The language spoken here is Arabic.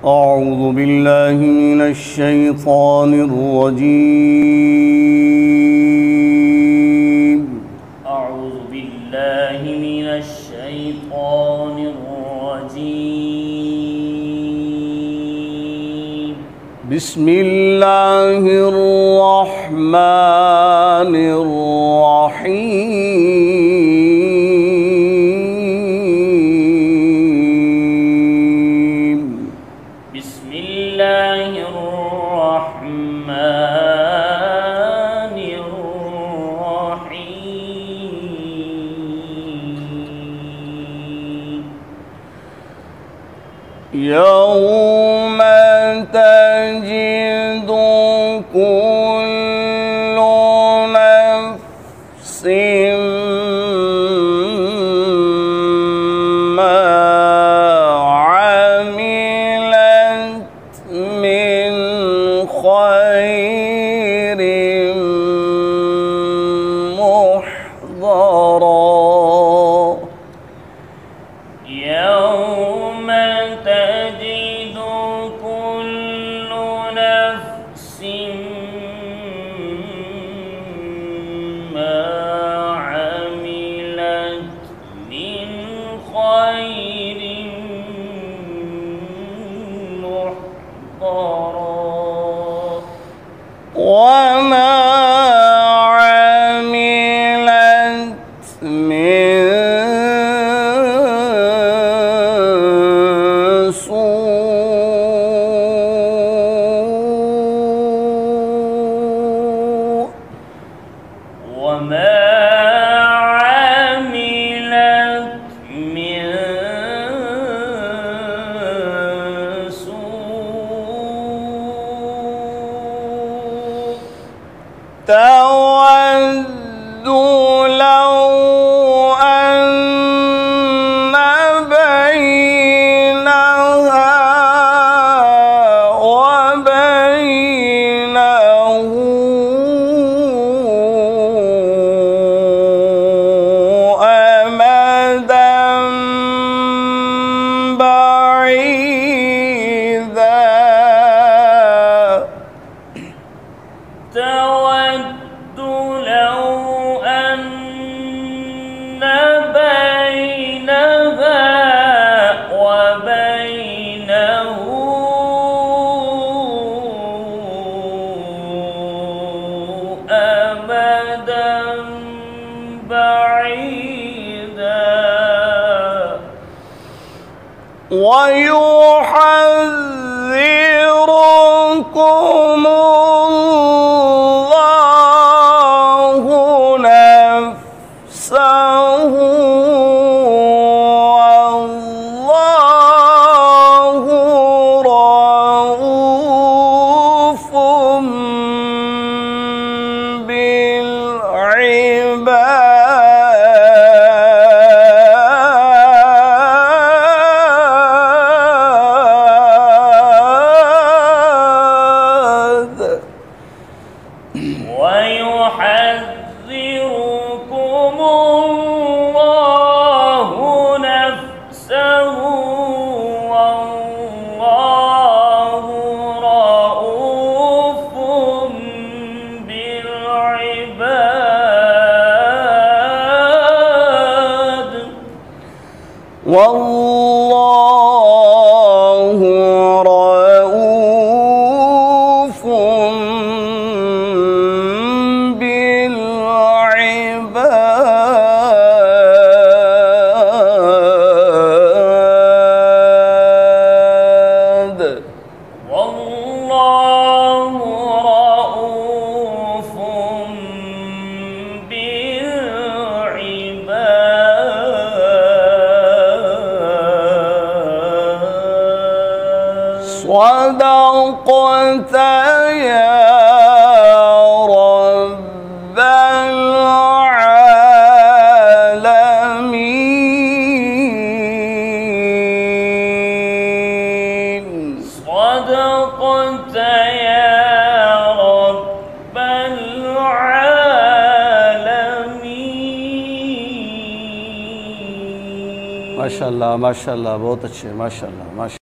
أعوذ بالله من الشيطان الرجيم. أعوذ بالله من الشيطان الرجيم. بسم الله الرحمن الرحيم. بسم الله الرحمن الرحيم. يوم تجد كل نفس ما عملت من خير محضرا. يوم تجد كل نفس ما عملت من خير محضرا وما عملت من سوء وما عملت من سوء تود لو أن بينها وبينه أمدا بعيدا. تود لو أن بينها وبينه أمدا بعيدا ويحذركم الله نفسه والله رؤوف بالعباد. ويحذركم الله نفسه والله رؤوف بالعباد. والله رؤوف بالعباد. والله رؤوف بالعباد. صدقت يا رب العالمين. صدقت يا رب العالمين. माशाल्लाह माशाल्लाह, बहुत अच्छे, माशाल्लाह माशाल्लाह।